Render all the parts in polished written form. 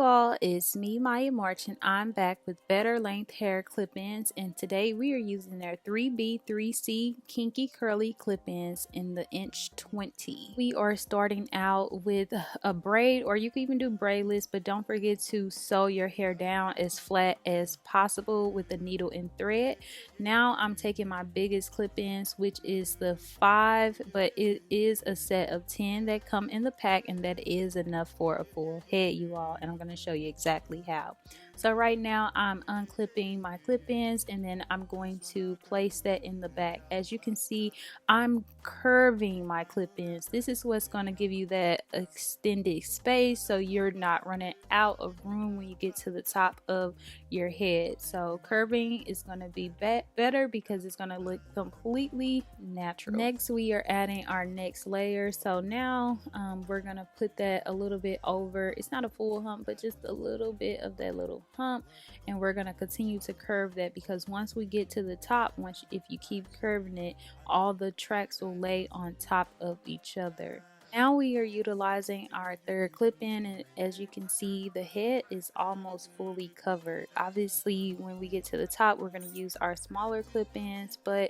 all, it's me, Maya March, and I'm back with Better Length hair clip-ins, and today we are using their 3B3C kinky curly clip-ins in the inch 20. We are starting out with a braid, or you can even do braidless, but don't forget to sew your hair down as flat as possible with the needle and thread. Now I'm taking my biggest clip-ins, which is the 5, but it is a set of 10 that come in the pack, and that is enough for a full head, you all, and I'm going to show you exactly how. So right now I'm unclipping my clip-ins, and then I'm going to place that in the back. As you can see, I'm curving my clip-ins. This is what's going to give you that extended space so you're not running out of room when you get to the top of your head. So curving is going to be better because it's going to look completely natural. Next, we are adding our next layer. So now we're going to put that a little bit over. It's not a full hump, but just a little bit of that little hump, and we're going to continue to curve that, because once we get to the top, if you keep curving it, all the tracks will lay on top of each other. Now we are utilizing our third clip-in, and as you can see, the head is almost fully covered. Obviously, when we get to the top, we're going to use our smaller clip-ins, but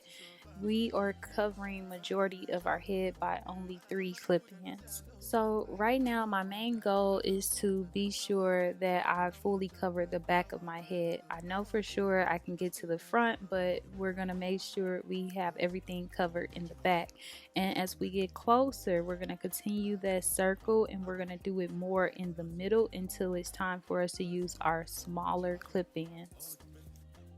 we are covering majority of our head by only 3 clip-ins. So right now my main goal is to be sure that I fully cover the back of my head. I know for sure I can get to the front, but we're going to make sure we have everything covered in the back. And as we get closer, we're going to continue that circle, and we're going to do it more in the middle until it's time for us to use our smaller clip-ins.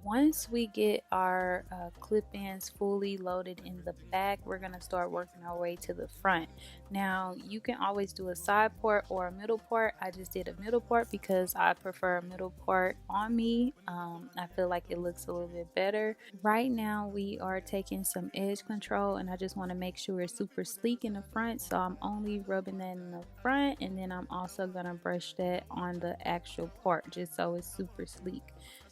Once we get our clip-ins fully loaded in the back, we're going to start working our way to the front. Now you can always do a side part or a middle part. I just did a middle part because I prefer a middle part on me. I feel like it looks a little bit better. Right now we are taking some edge control, and I just want to make sure it's super sleek in the front, so I'm only rubbing that in the front, and then I'm also going to brush that on the actual part just so it's super sleek.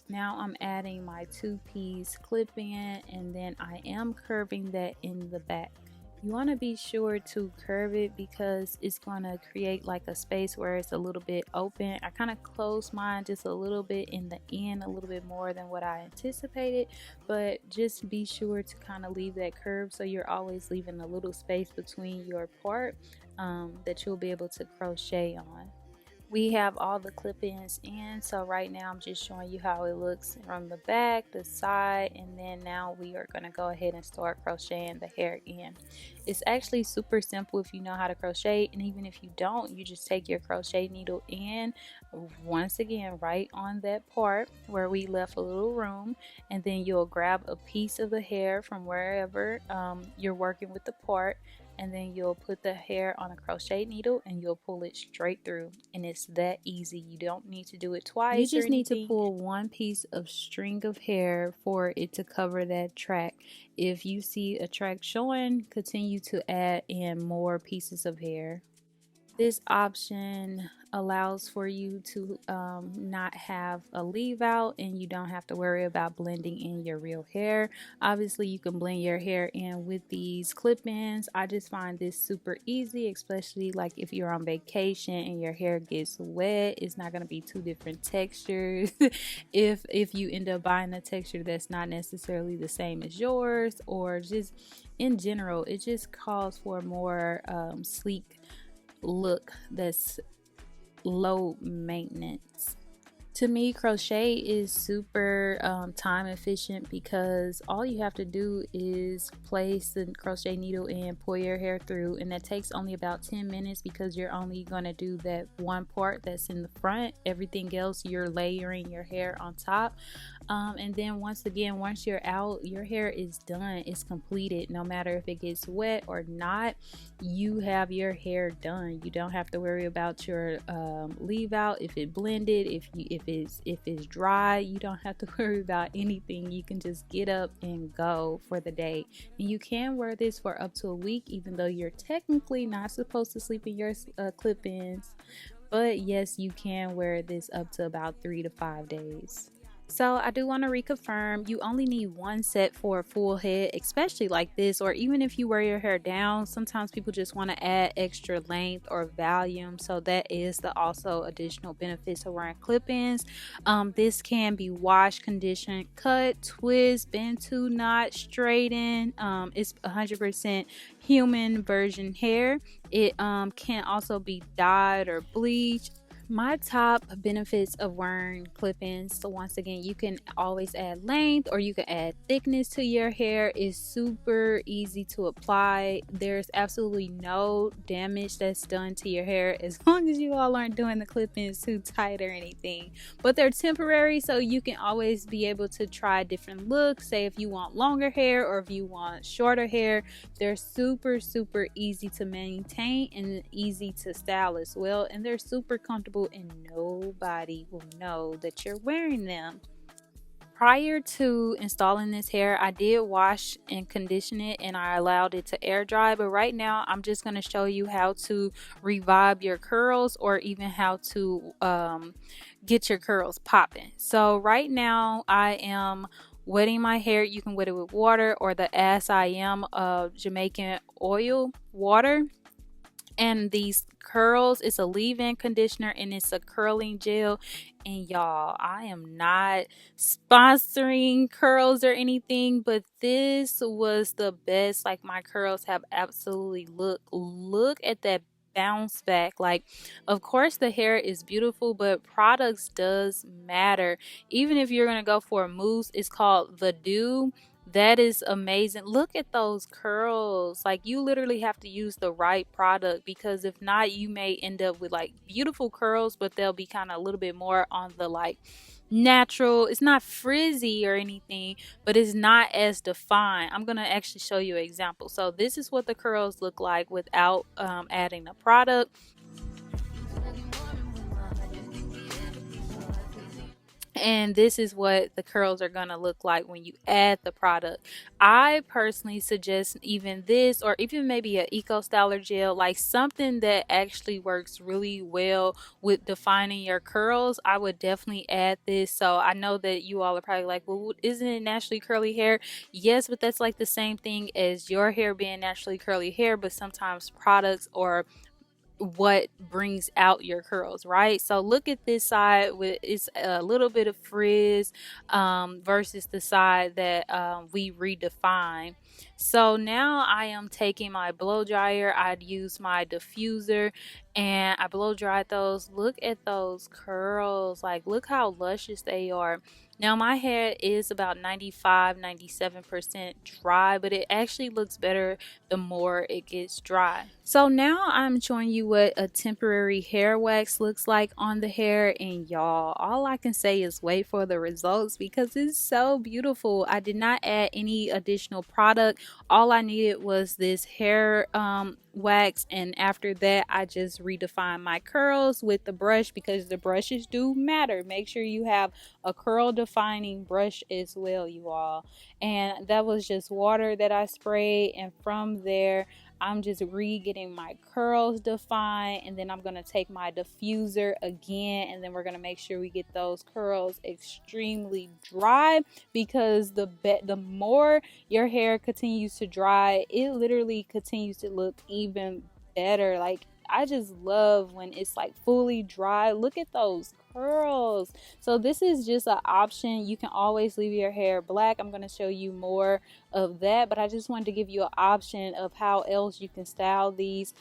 Now I'm adding my 2-piece clip-in, and then I am curving that in the back. You want to be sure to curve it because it's going to create like a space where it's a little bit open. I kind of closed mine just a little bit in the end, a little bit more than what I anticipated, but just be sure to kind of leave that curve so you're always leaving a little space between your part that you'll be able to crochet on. We have all the clip-ins in, so right now I'm just showing you how it looks from the back, the side, and then now we are going to go ahead and start crocheting the hair in. It's actually super simple if you know how to crochet, and even if you don't, you just take your crochet needle in, once again right on that part where we left a little room, and then you'll grab a piece of the hair from wherever you're working with the part, and then you'll put the hair on a crochet needle and you'll pull it straight through, and it's that easy. You don't need to do it twice. You just need to pull one piece of string of hair for it to cover that track. If you see a track showing, continue to add in more pieces of hair. This option allows for you to not have a leave out, and you don't have to worry about blending in your real hair. Obviously you can blend your hair in with these clip-ins. I just find this super easy, especially like if you're on vacation and your hair gets wet. It's not going to be 2 different textures if you end up buying a texture that's not necessarily the same as yours, or just in general it just calls for more sleek look that's low maintenance. To me, crochet is super time efficient because all you have to do is place the crochet needle in, pull your hair through, and that takes only about 10 minutes because you're only going to do that one part that's in the front. Everything else you're layering your hair on top. And then once you're out, your hair is done. It's completed. No matter if it gets wet or not, you have your hair done. You don't have to worry about your leave out, if it blended, if it's dry. You don't have to worry about anything. You can just get up and go for the day, and you can wear this for up to a week, even though you're technically not supposed to sleep in your clip-ins. But yes, you can wear this up to about 3 to 5 days. So I do want to reconfirm, you only need one set for a full head, especially like this, or even if you wear your hair down. Sometimes people just want to add extra length or volume, so that is the also additional benefits of wearing clip-ins. This can be washed, conditioned, cut, twist, bend to knot, straighten. It's 100% human version hair. It can also be dyed or bleached. My top benefits of wearing clip-ins, so once again, you can always add length or you can add thickness to your hair. It's super easy to apply. There's absolutely no damage that's done to your hair as long as you all aren't doing the clip-ins too tight or anything. But they're temporary, so you can always be able to try different looks. Say if you want longer hair or if you want shorter hair, they're super easy to maintain and easy to style as well, and they're super comfortable and nobody will know that you're wearing them. Prior to installing this hair, I did wash and condition it and I allowed it to air dry, but right now I'm just going to show you how to revive your curls or even how to get your curls popping. So right now I am wetting my hair. You can wet it with water or the As I Am Jamaican oil water. And these curls, it's a leave-in conditioner and it's a curling gel. And y'all, I am not sponsoring curls or anything, but this was the best. Like, my curls have absolutely look at that bounce back. Like, of course the hair is beautiful, but products does matter. Even if you're gonna go for a mousse, it's called the Dew. That is amazing. Look at those curls. Like, you literally have to use the right product, because if not, you may end up with like beautiful curls, but they'll be kind of a little bit more on the like natural. It's not frizzy or anything, but it's not as defined. I'm gonna actually show you an example. So this is what the curls look like without adding the product. And this is what the curls are going to look like when you add the product. I personally suggest even this, or even maybe an Eco Styler gel, like something that actually works really well with defining your curls. I would definitely add this. So I know that you all are probably like, well, isn't it naturally curly hair? Yes, but that's like the same thing as your hair being naturally curly hair, but sometimes products or what brings out your curls, right? So look at this side with it's a little bit of frizz versus the side that we redefine. So now I am taking my blow dryer. I'd use my diffuser and I blow dried those. Look at those curls. Like, look how luscious they are. Now my hair is about 95-97% dry, but it actually looks better the more it gets dry. So now I'm showing you what a temporary hair wax looks like on the hair, and y'all, all I can say is wait for the results because it's so beautiful. I did not add any additional product. All I needed was this hair wax, and after that I just redefined my curls with the brush, because the brushes do matter. Make sure you have a curl defining brush as well, you all. And that was just water that I sprayed, and from there I'm just getting my curls defined, and then I'm going to take my diffuser again, and then we're going to make sure we get those curls extremely dry, because the more your hair continues to dry, it literally continues to look even better. Like, I just love when it's like fully dry. Look at those curls. So this is just an option. You can always leave your hair black. I'm going to show you more of that, but I just wanted to give you an option of how else you can style these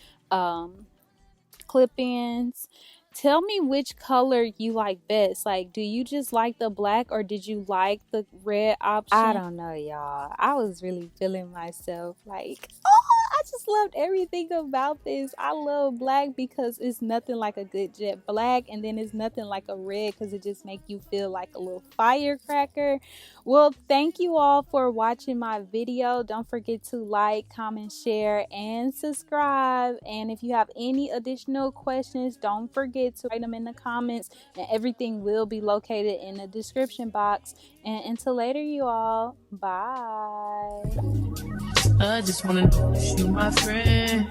clip-ins. Tell me which color you like best. Like, do you just like the black, or did you like the red option? I don't know, y'all. I was really feeling myself. Like, I just loved everything about this. I love black because it's nothing like a good jet black, and then it's nothing like a red because it just makes you feel like a little firecracker. Well, thank you all for watching my video. Don't forget to like, comment, share, and subscribe. And if you have any additional questions, don't forget to write them in the comments, and everything will be located in the description box. And until later, you all, bye. I just wanna know if you my friend.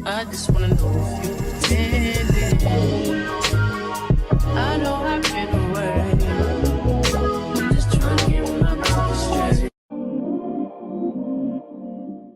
I just wanna know if you pretending. I know